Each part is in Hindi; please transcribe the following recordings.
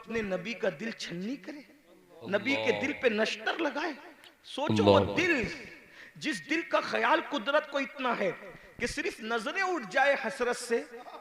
अपने नबी का दिल छन्नी करे, नबी के दिल पे नश्तर लगाए। सोचो वो दिल, जिस दिल का ख्याल कुदरत को इतना है कि सिर्फ नजरें उठ जाए हसरत से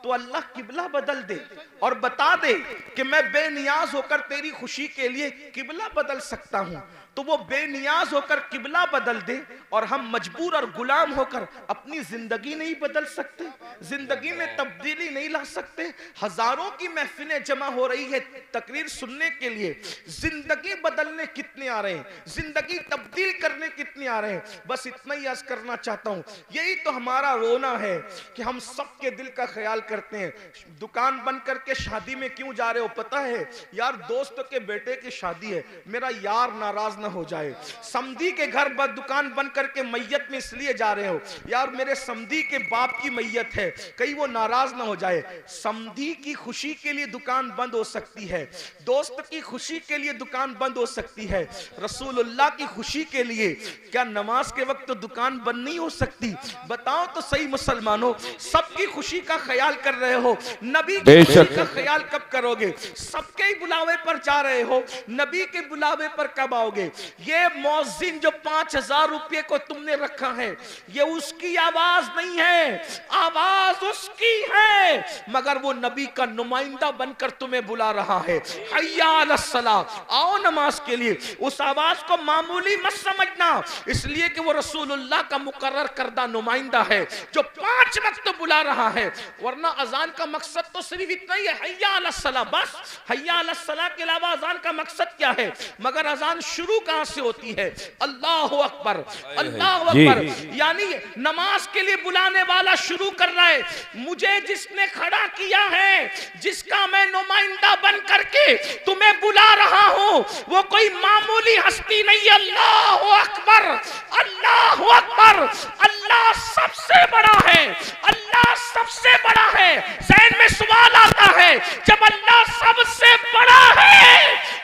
तो अल्लाह किबला बदल दे और बता दे कि मैं बेनियाज होकर तेरी खुशी के लिए किबला बदल सकता हूं, तो वो बेनियाज होकर किबला बदल दे और हम मजबूर और गुलाम होकर अपनी जिंदगी नहीं बदल सकते, जिंदगी में तब्दीली नहीं ला सकते। हजारों की महफिलें जमा हो रही है तकरीर सुनने के लिए, जिंदगी बदलने कितने आ रहे हैं, जिंदगी तब्दील करने कितने आ रहे हैं। बस इतना ही अर्ज करना चाहता हूं, यही तो हमारा रोना है कि हम सबके दिल का ख्याल करते हैं। दुकान बंद करके शादी में क्यों जा रहे हो पता है? यार दोस्त के बेटे की शादी है, मेरा यार नाराज ना हो जाए। समधी के घर दुकान बंद करके मैयत में इसलिए जा रहे हो, यार मेरे समधी के बाप की मैयत है, कहीं वो नाराज ना हो जाए। समधी की खुशी के लिए दुकान बंद हो सकती है, दोस्त की खुशी के लिए दुकान बंद हो सकती है, रसूलुल्लाह की खुशी के लिए क्या नमाज के वक्त तो दुकान बंद नहीं हो सकती? बताओ तो सही मुसलमानों, सबकी खुशी का ख्याल कर रहे हो, नबी की खुशी का ख्याल कब करोगे? सबके ही बुलावे पर जा रहे हो, नबी के बुलावे पर कब आओगे? ये मौजिन जो 5000 रुपये को तुमने रखा है, ये उसकी आवाज नहीं है, आवाज उसकी है, मगर वो नबी का नुमाइंदा बनकर तुम्हें बुला रहा है। हय्या अलस सलाह, आओ नमाज के लिए। उस आवाज को मामूली मत समझना, इसलिए कि वो रसूलुल्लाह का मुकर्रर करदा नुमाइंदा है जो 5 वक्त बुला रहा है। वरना अजान का मकसद तो सिर्फ इतना ही है, हय्या अलस सलाह, बस हय्या अलस सलाह के अलावा अजान का मकसद क्या है? मगर अजान शुरू कहां से होती है? अल्लाहु अकबर, अल्लाहु अकबर, यानी नमाज के लिए बुलाने वाला शुरू कर रहा है। मुझे जिसने खड़ा किया है, जिसका मैं नुमाइंदा बन करके तुम्हें बुला रहा हूं, वो कोई मामूली हस्ती नहीं। अल्लाहु अकबर, अल्लाहु अकबर, अल्लाह सबसे बड़ा है, अल्लाह सबसे बड़ा है। ज़हन में सवाल आता है, जब अल्लाह सबसे बड़ा है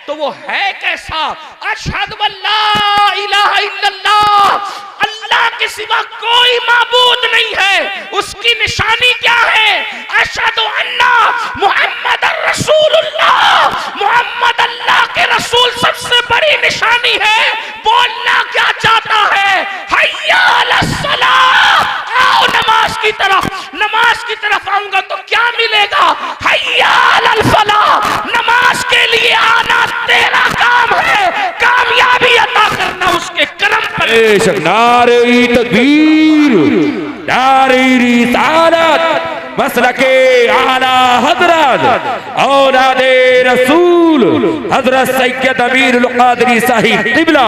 तो वो है कैसा? अशहदु अल्ला इलाहा इल्लल्लाह, अल्लाह के सिवा कोई माबूद नहीं है। उसकी निशानी क्या है? अशहदु अन्ना मुहम्मदुर रसूलुल्लाह, मोहम्मद अल्लाह के रसूल सबसे बड़ी निशानी है। बोलना क्या चाहता है? हय्या अलस सलाह, आओ नमाज की तरफ। नमाज की तरफ आऊंगा तो क्या मिलेगा? हय्या अलल फलाह, नमाज के लिए आना तेरा काम है, कामयाबी अता करना उसके करम पर। बेशक नारे तकबीर, नारे रिसालत, मसलके आला हजरत औलादे रसूल हजरत सैयद अमीरुल कादरी साहिब क़िबला।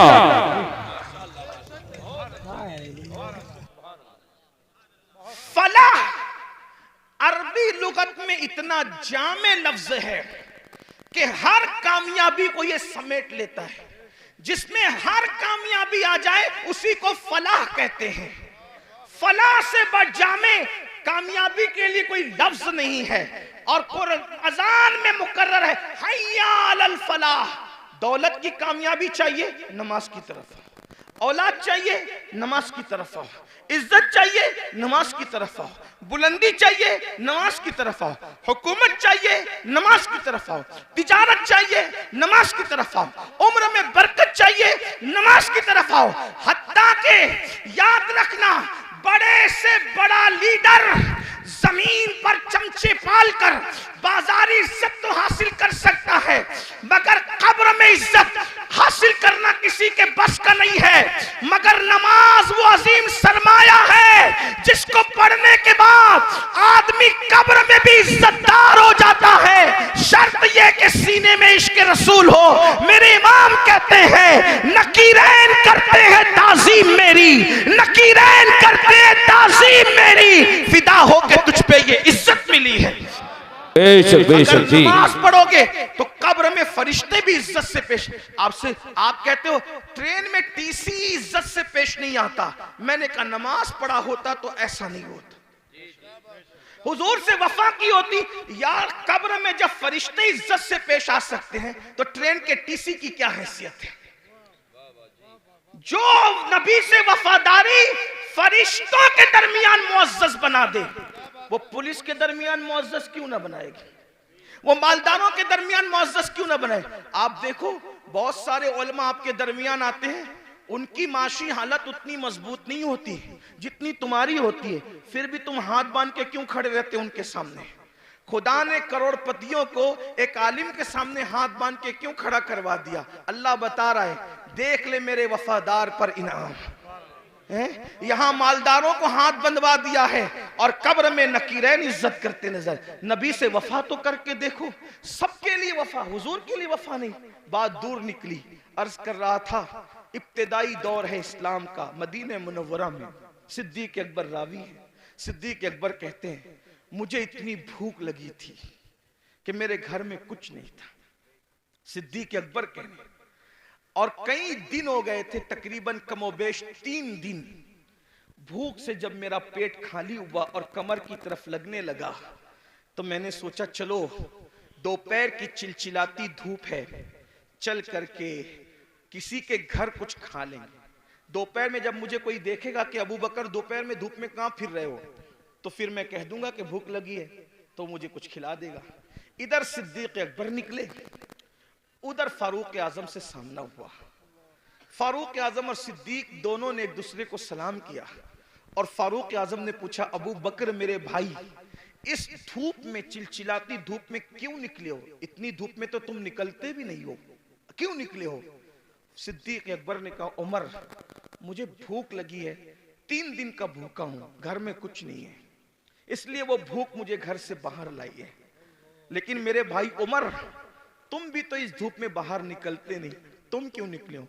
फलाह अरबी लुगत में इतना जामे लफ्ज है कि हर कामयाबी को यह समेट लेता है। जिसमें हर कामयाबी आ जाए उसी को फलाह कहते हैं। फलाह से बढ़ जामे कामयाबी के लिए कोई लफ्ज नहीं है। और अजान में मुकर्रर है हय्या अलल फलाह। दौलत की कामयाबी चाहिए, नमाज की तरफ। औलाद चाहिए, नमाज की तरफ आओ। इज्जत चाहिए, नमाज की तरफ आओ। बुलंदी चाहिए, नमाज की तरफ आओ। हुकूमत चाहिए, नमाज की तरफ आओ। तिजारत चाहिए, नमाज की तरफ आओ। उम्र में बरकत चाहिए, नमाज की तरफ आओ। हत्ता के याद रखना, बड़े से बड़ा लीडर जमीन पर चमचे पालकर बाजारी इज्जत तो हासिल कर सकता है, मगर कब्र में इज्जत हासिल करना किसी के बस का नहीं है। मगर नमाज वो अजीम सरमाया है जिसको पढ़ने के बाद आदमी कब्र में भी इज्जतदार हो जाता है। शर्त यह कि सीने में इश्क रसूल हो। मेरे इमाम कहते हैं नकीरैन करते हैं ताजीम मेरी, नकीरैन करते हैं ताजीम मेरी, फिदा हो के तुझ पे ये इज्जत मिली है। बेशक बेशक जी। नमाज पढ़ोगे तो कब्र में फरिश्ते भी इज्जत से पेश। आपसे आप कहते हो ट्रेन में टीसी इज्जत से पेश नहीं आता। मैंने कहा नमाज पढ़ा होता तो ऐसा नहीं होता, हुजूर से वफा की होती। यार कब्र में जब फरिश्ते इज्जत से पेश आ सकते हैं तो ट्रेन के टीसी की क्या हैसियत है? जो नबी से वफादारी फरिश्तों के दरमियान मुअज़्ज़ज़ बना दे, वो पुलिस के दरमियान मुअज़्ज़ज़ क्यों ना बनाएगी? वो मालदारों के दरमियान मुअज़्ज़ज़ क्यों ना बने? आप देखो बहुत सारे उलमा आपके दरमियान आते हैं, उनकी माशी हालत उतनी मजबूत नहीं होती जितनी तुम्हारी होती है, फिर भी तुम हाथ बांध के क्यों खड़े रहते हो उनके सामने? खुदा ने करोड़पतियों को एक आलिम के सामने हाथ बांध के क्यों खड़ा करवा दिया? अल्लाह बता रहा है, देख ले मेरे वफादार पर इनाम। यहां मालदारों को हाथ बंधवा दिया है और कब्र में नकीरैन इज्जत करते नजर। नबी से वफा तो करके देखो, सबके लिए वफा, हुजूर के लिए वफा नहीं। बात दूर निकली, अर्ज कर रहा था इब्तिदाई दौर है इस्लाम का, मदीने मुनव्वरा में सिद्दीक अकबर रावी है। सिद्दीक अकबर कहते हैं मुझे इतनी भूख लगी थी कि मेरे घर में कुछ नहीं था। सिद्दीक अकबर कहने, और कई दिन हो गए थे, तकरीबन कमोबेश 3 दिन। भूख से जब मेरा पेट खाली हुआ और कमर की तरफ लगने लगा तो मैंने सोचा चलो दोपहर की चिलचिलाती धूप है, चल करके किसी के घर कुछ खा लेंगे। दोपहर में जब मुझे कोई देखेगा कि अबू बकर दोपहर में धूप में कहां फिर रहे हो, तो फिर मैं कह दूंगा कि भूख लगी है, तो मुझे कुछ खिला देगा। इधर सिद्दीक अकबर निकले, उधर फारूक आजम से सामना हुआ। फारूक आजम और सिद्दीक दोनों ने एक दूसरे को सलाम किया और फारूक आजम ने पूछा, अबू बकर मेरे भाई, इस धूप में, चिलचिलाती धूप में क्यों निकले हो? इतनी धूप में तो तुम निकलते भी नहीं हो, क्यों निकले हो? सिद्दीक अकबर ने कहा, उमर मुझे भूख लगी है, 3 दिन का भूखा हूं, घर में कुछ नहीं है, इसलिए वो भूख मुझे घर से बाहर लाई है। लेकिन मेरे भाई उमर, तुम भी तो इस धूप में बाहर निकलते नहीं, तुम क्यों निकले हो?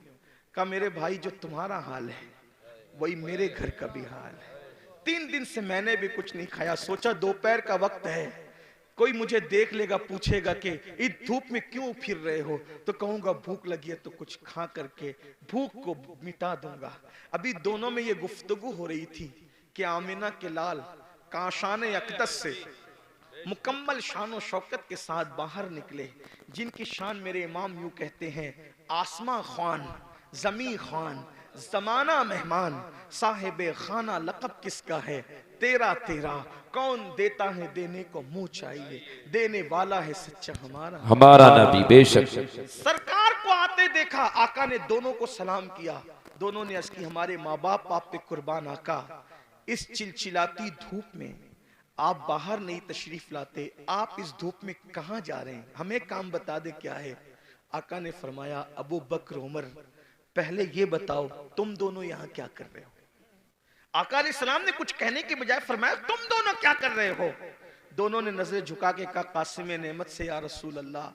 कहा मेरे भाई जो तुम्हारा हाल है वही मेरे घर का भी हाल है। 3 दिन से मैंने भी कुछ नहीं खाया, सोचा दोपहर का वक्त है, कोई मुझे देख लेगा, पूछेगा कि इस धूप में क्यों फिर रहे हो, तो कहूंगा भूख लगी है तो कुछ खा करके भूख को मिटा दूंगा। अभी दोनों में ये गुफ्तगू हो रही थी कि आमिना के लाल काशान अक़दस से मुकम्मल शान शौकत के साथ बाहर निकले, जिनकी शान मेरे इमाम यूं कहते हैं, आसमां खान, जमी खान, जमाना मेहमान, साहिबे खाना लक़ब किसका है, तेरा तेरा कौन देता है देने को मुंह चाहिए, देने वाला है सच्चा हमारा नबी। बेशक सरकार को आते देखा, आका ने दोनों को सलाम किया। दोनों ने अर्ज़ की, हमारे माँ बाप आप पे कुर्बान आका, इस चिलचिलाती धूप में आप बाहर नहीं तशरीफ लाते, आप इस धूप में कहां जा रहे हैं, हमें काम बता दे क्या है। आका ने फरमाया, अबू बकर उमर पहले ये बताओ तुम दोनों यहां क्या कर रहे हो? आका अलैहिस्सलाम ने कुछ कहने के बजाय फरमाया, तुम दोनों क्या कर रहे हो? दोनों ने नजर झुका के कहा, कासिम नेमत से या रसूल अल्लाह,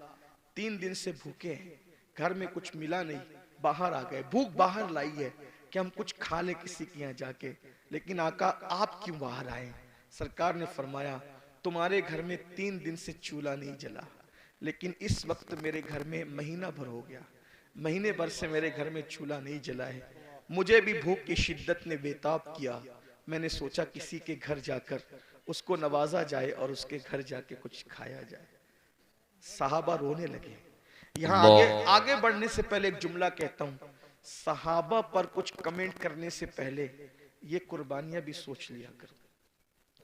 3 दिन से भूखे हैं, घर में कुछ मिला नहीं, बाहर आ गए, भूख बाहर लाई है कि हम कुछ खा ले किसी के यहाँ जाके। लेकिन आका आप क्यों बाहर आए? सरकार ने फरमाया, तुम्हारे घर में 3 दिन से चूल्हा नहीं जला, लेकिन इस वक्त मेरे घर में महीना भर हो गया, महीने भर से मेरे घर में चूल्हा नहीं जला है। मुझे भी भूख की शिद्दत ने बेताब किया, मैंने सोचा किसी के घर जाकर उसको नवाजा जाए और उसके घर जाके कुछ खाया जाए। सहाबा रोने लगे। यहाँ आगे बढ़ने से पहले एक जुमला कहता हूँ, सहाबा पर कुछ कमेंट करने से पहले ये कुर्बानियां भी सोच लिया करो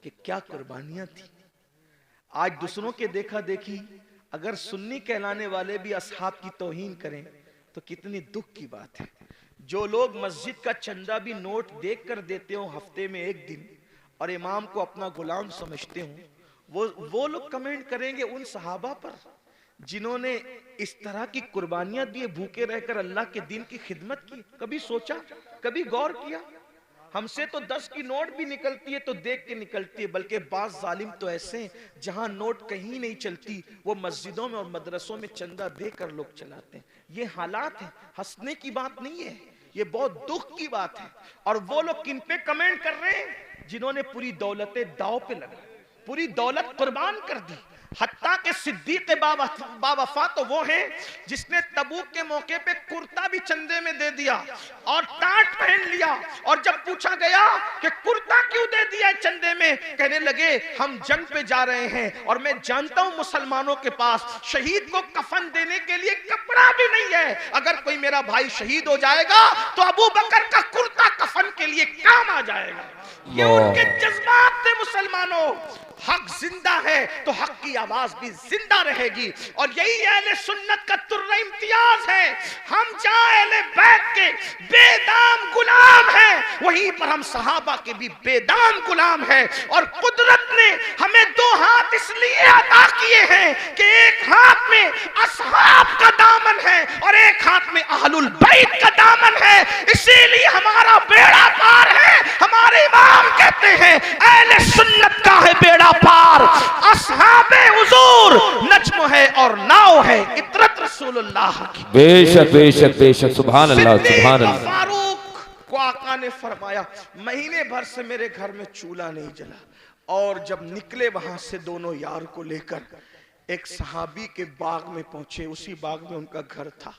कि क्या कुर्बानियां थी। आज दूसरों के देखा देखी अगर सुन्नी कहलाने वाले भी असहाब की तौहीन करें तो कितनी दुख की बात है। जो लोग मस्जिद का चंदा भी नोट देख कर देते हो हफ्ते में 1 दिन और इमाम को अपना गुलाम समझते हो, वो लोग कमेंट करेंगे उन सहाबा पर जिन्होंने इस तरह की कुर्बानियां दी, भूखे रहकर अल्लाह के दीन की खिदमत की। कभी सोचा, कभी गौर किया? हमसे तो 10 की नोट भी निकलती है तो देख के निकलती है, बल्कि बाज जालिम तो ऐसे हैं जहां नोट कहीं नहीं चलती, वो मस्जिदों में और मदरसों में चंदा देकर लोग चलाते हैं। ये हालात है, हंसने की बात नहीं है, ये बहुत दुख की बात है। और वो लोग किन पे कमेंट कर रहे हैं? जिन्होंने पूरी दौलतें दाव पे लगा, पूरी दौलत कुर्बान कर दी। हत्ता के सिद्दीक बावफा तो वो हैं जिसने तबूक के मौके पे कुर्ता भी चंदे में दे दिया और टाट पहन लिया, और जब पूछा गया कि कुर्ता क्यों दे दिया चंदे में, कहने लगे हम जंग पे जा रहे हैं और मैं जानता हूं मुसलमानों के पास शहीद को कफन देने के लिए कपड़ा भी नहीं है, अगर कोई मेरा भाई शहीद हो जाएगा तो अबू बकर का कुर्ता कफन के लिए काम आ जाएगा। ये उनके जज्बात थे मुसलमानों। हक जिंदा है तो हक की आवाज भी जिंदा रहेगी। और यही अहले सुन्नत का तुर्रा इम्तियाज है। हम जहां अहले बैत के बेदाम गुलाम हैं, वहीं पर हम सहाबा के भी बेदाम गुलाम हैं। और कुदरत ने हमें दो हाथ इसलिए अता किए हैं कि एक हाथ में असहाब का दामन है और एक हाथ में अहलुल बैत का दामन है। इसीलिए हमारा बेड़ा पार है। हमारे इमाम कहते हैं अहले सुन्नत का है बेड़ा पार, असहाबे हुजूर नज्म है और नाव है इतरत रसूलुल्लाह की। बेशक बेशक बेशक, सुभान अल्लाह सुभान अल्लाह। फारूक को आका ने फरमाया महीने भर से मेरे घर में चूल्हा नहीं जला। और जब निकले वहां से दोनों यार को लेकर एक सहाबी के बाग में पहुंचे। उसी बाग में उनका घर था।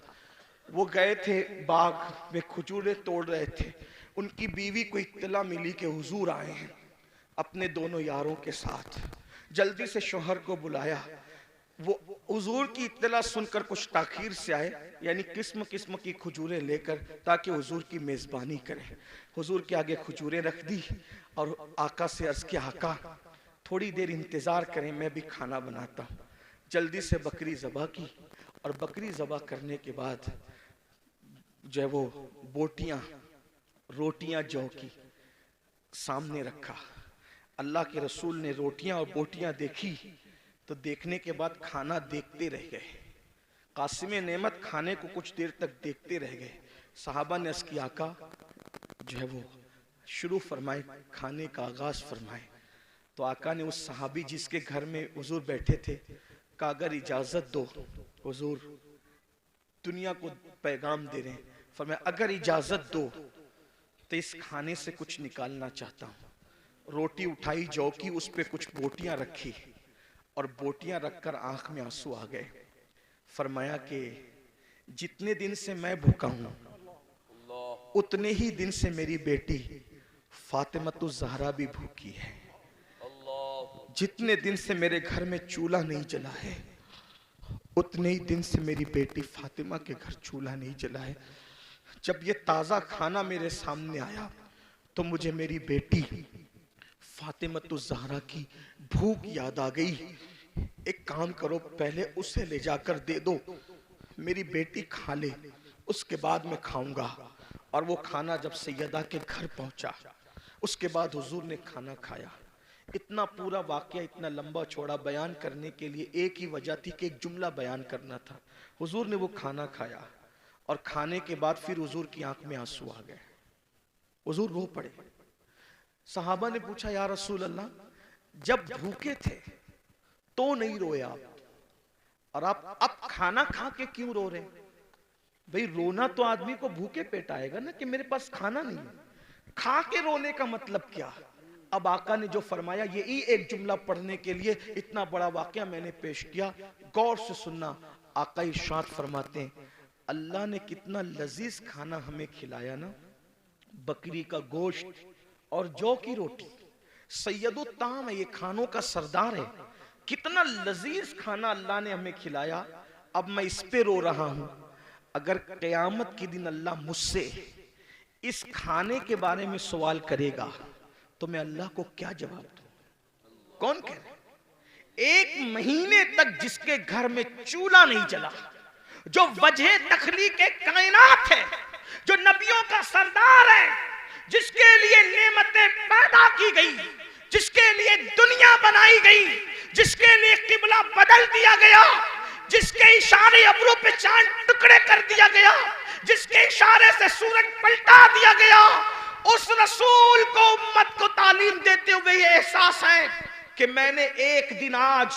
वो गए थे, बाग में खजूरें तोड़ रहे थे। उनकी बीवी को इत्तला मिली कि हुजूर आए हैं अपने दोनों यारों के साथ। जल्दी से शौहर को बुलाया। वो हुजूर की इत्तला सुनकर कुछ ताखीर से आए, यानी किस्म किस्म की खजूरें लेकर, ताकि हुजूर की मेज़बानी करें। हुजूर के आगे खजूरें रख दी और आका से अर्ज किया आका थोड़ी देर इंतज़ार करें, मैं भी खाना बनाता हूँ। जल्दी से बकरी ज़बह की और बकरी ज़बह करने के बाद जो है वो बोटियाँ रोटियाँ जौ की सामने रखा। अल्लाह के रसूल ने रोटियाँ और बोटियाँ देखी तो देखने के बाद खाना देखते रह गए। कासिम नेमत खाने को कुछ देर तक देखते रह गए। सहाबा ने इसकी आका जो है वो शुरू फरमाए, खाने का आगाज फरमाए। तो आका ने उस सहाबी जिसके घर में हुजूर बैठे थे कहा अगर इजाजत दो, हुजूर दुनिया को पैगाम दे रहे हैं, फरमाया अगर इजाजत दो तो इस खाने से कुछ निकालना चाहता हूँ। रोटी उठाई जौ की, उस पे कुछ बोटियां रखी और बोटियां रखकर आंख में आंसू आ गए। फरमाया कि जितने दिन से मैं भूखा हूं उतने ही दिन से मेरी बेटी फातिमतुज ज़हरा भी भूखी है। जितने दिन से मेरे घर में चूल्हा नहीं जला है उतने ही दिन से मेरी बेटी फातिमा के घर चूल्हा नहीं जला है। जब ये ताज़ा खाना मेरे सामने आया तो मुझे मेरी बेटी फातिमतुज ज़हरा की भूख याद आ गई। एक काम करो, पहले उसे ले जाकर दे दो, मेरी बेटी खा ले, उसके बाद मैं खाऊंगा। और वो खाना जब सैयदा के घर पहुंचा उसके बाद हुजूर ने खाना खाया। इतना पूरा वाकया इतना लंबा चौड़ा बयान करने के लिए एक ही वजह थी कि एक जुमला बयान करना था। हुजूर ने वो खाना खाया और खाने के बाद फिर हुजूर की आंख में आंसू आ गए। हुजूर रो पड़े। सहाबा ने पूछा या रसूल अल्लाह जब भूखे थे तो नहीं रोए आप, और आप अब खाना खा के क्यों रो रहे? भाई रोना तो आदमी को भूखे पेट आएगा ना कि मेरे पास खाना नहीं है, खा के रोने का मतलब क्या? अब आका ने जो फरमाया यही एक जुमला पढ़ने के लिए इतना बड़ा वाकया मैंने पेश किया। गौर से सुनना। आका इरशाद फरमाते हैं अल्लाह ने कितना लजीज खाना हमें खिलाया ना, बकरी का गोश्त और जौ की रोटी। सैयदुत ताम है, ये खानों का सरदार है। कितना लजीज खाना अल्लाह ने हमें खिलाया। अब मैं इस पे रो रहा हूं। अगर क़यामत के दिन अल्लाह मुझसे इस खाने के बारे में सवाल करेगा तो मैं अल्लाह को क्या जवाब दूं? कौन कह रहा है? एक महीने तक जिसके घर में चूल्हा नहीं जला, जो वजह तखलीक कायनात है, जो नबियों का सरदार है, जिसके लिए नेमतें पैदा की गई, जिसके लिए दुनिया बनाई गई, जिसके लिए किबला बदल दिया गया, जिसके इशारे अब्रू पे चांद टुकड़े कर दिया गया, जिसके इशारे से सूरज पलटा दिया गया, उस रसूल को उम्मत को तालीम देते हुए ये एहसास है कि मैंने एक दिन आज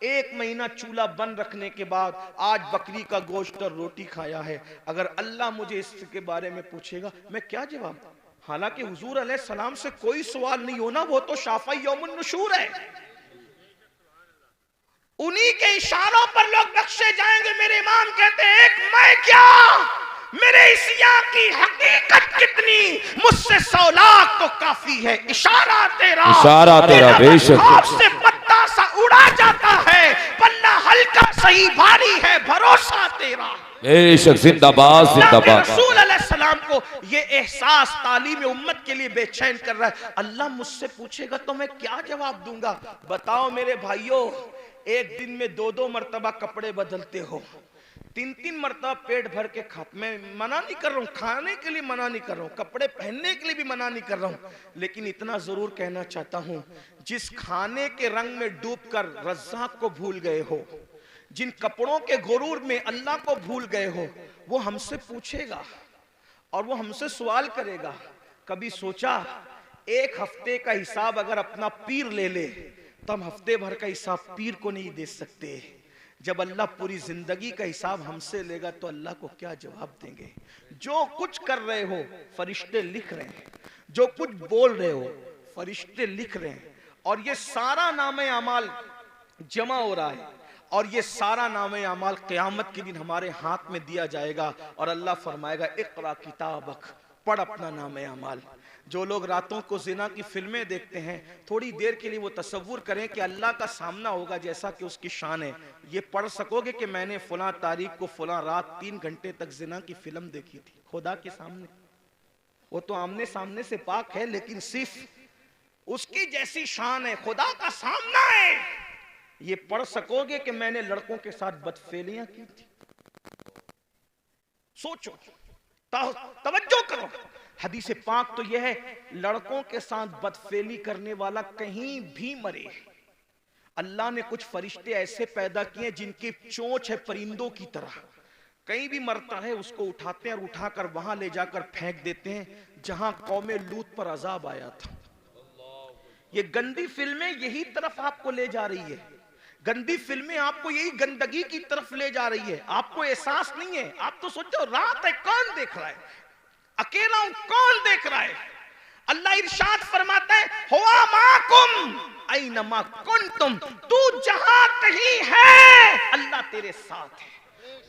एक महीना चूल्हा बंद रखने के बाद आज बकरी का गोश्त और रोटी खाया है। अगर अल्लाह मुझे इसके बारे में पूछेगा मैं क्या जवाब? हालांकि हुजूर अलैहिस्सलाम से कोई सवाल नहीं होना, वो तो शाफ़ी यौमुन नुशूर है। उन्हीं के इशारों पर लोग बख्शे जाएंगे। मेरे इमाम कहते हैं एक मैं क्या, मेरे इसिया की हकीकत कितनी, मुझसे 100 लाख तो काफी है। इशारा तेरा बेशक से पत्ता सा उड़ा जाता है, पल्ला हल्का सही भारी है, भरोसा तेरा बेशक। जिंदाबाद जिंदाबाद। रसूल अलैहिस्सलाम को को ये एहसास तालीम उम्मत के लिए बेचैन कर रहा है। अल्लाह मुझसे पूछेगा तो मैं क्या जवाब दूंगा? बताओ मेरे भाइयों, एक दिन में 2-2 मरतबा कपड़े बदलते हो, 3-3 मरतबा पेट भर के खाते। मैं मना नहीं कर रहा हूँ, खाने के लिए मना नहीं कर रहा हूँ, कपड़े पहनने के लिए भी मना नहीं कर रहा हूँ, लेकिन इतना जरूर कहना चाहता हूँ, जिस खाने के रंग में डूबकर रज़्ज़ाक़ को भूल गए हो, जिन कपड़ों के गुरूर में अल्लाह को भूल गए हो, वो हमसे पूछेगा और वो हमसे सवाल करेगा। कभी सोचा एक हफ्ते का हिसाब अगर अपना पीर ले ले तो हम हफ्ते भर का हिसाब पीर को नहीं दे सकते। जब अल्लाह पूरी जिंदगी का हिसाब हमसे लेगा तो अल्लाह को क्या जवाब देंगे? जो कुछ कर रहे हो फरिश्ते लिख रहे हैं, जो कुछ बोल रहे हो फरिश्ते लिख रहे हैं, और ये सारा नामे अमाल जमा हो रहा है, और ये सारा नामे अमाल क़यामत के दिन हमारे हाथ में दिया जाएगा। और अल्लाह फरमाएगा इक़रा किताबक, पढ़ अपना नामे अमाल। जो लोग रातों को जिना की फिल्में देखते हैं, थोड़ी देर के लिए वो तसव्वुर करें कि अल्लाह का सामना होगा जैसा कि उसकी शान है। ये पढ़ सकोगे कि मैंने फलां तारीख को फलां रात 3 घंटे तक जिना की फिल्म देखी थी खुदा के सामने? वो तो आमने सामने से पाक है, लेकिन सिर्फ उसकी जैसी शान है, खुदा का सामना है। ये पढ़ सकोगे कि मैंने लड़कों के साथ बदफेलियां की थी? सोचो, तवज्जो करो। हदीस पाक तो यह है, लड़कों के साथ बदफेली करने वाला कहीं भी मरे। अल्लाह ने कुछ फरिश्ते ऐसे पैदा किए जिनकी चोंच है परिंदों की तरह, कहीं भी मरता है उसको उठाते हैं और उठाकर वहां ले जाकर फेंक देते हैं जहां कौमे लूत पर अजाब आया था। ये गंदी फिल्में यही तरफ आपको ले जा रही है, गंदी फिल्में आपको यही गंदगी की तरफ ले जा रही है। आपको एहसास नहीं है, आप तो सोचो रात है, कौन देख रहा है, अकेला हूं, कौन देख रहा है? अल्लाह इरशाद फरमाता है, हुआ माकुम ऐनमा कुंतुम, तू जहां कहीं है अल्लाह तेरे साथ है।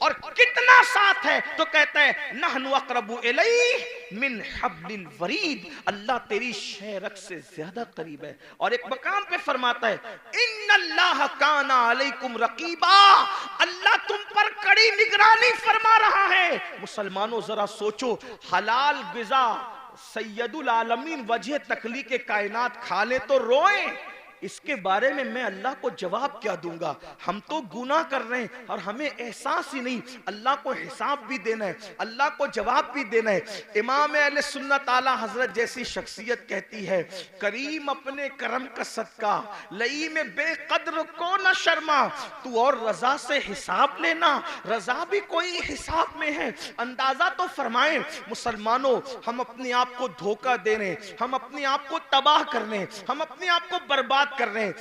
और कितना साथ है? तो कहता है नहनु अक़रबु इलैहि मिन हब्लिल वरीद, अल्लाह तेरी शेरक से ज्यादा करीब है। और एक मकाम पे फरमाता है इन्नल्लाह काना अलैकुम रकीबा, अल्लाह तुम पर कड़ी निगरानी फरमा रहा है। मुसलमानों जरा सोचो, हलाल ग़िज़ा सैयदुल आलमीन वजह तखलीक़ कायनात खा ले तो रोए, इसके बारे में मैं अल्लाह को जवाब क्या दूंगा? हम तो गुनाह कर रहे हैं और हमें एहसास ही नहीं। अल्लाह को हिसाब भी देना है, अल्लाह को जवाब भी देना है। इमाम अहले सुन्नत आला हजरत जैसी शख्सियत कहती है, करीम अपने करम का सदका लई में बेकद्र को न शर्मा, तू और रजा से हिसाब लेना, रजा भी कोई हिसाब में है। अंदाजा तो फरमाए मुसलमानों, हम अपने आप को धोखा दे रहे हैं, हम अपने आप को तबाह कर रहे हैं, हम अपने आप को बर्बाद कर रहे हैं।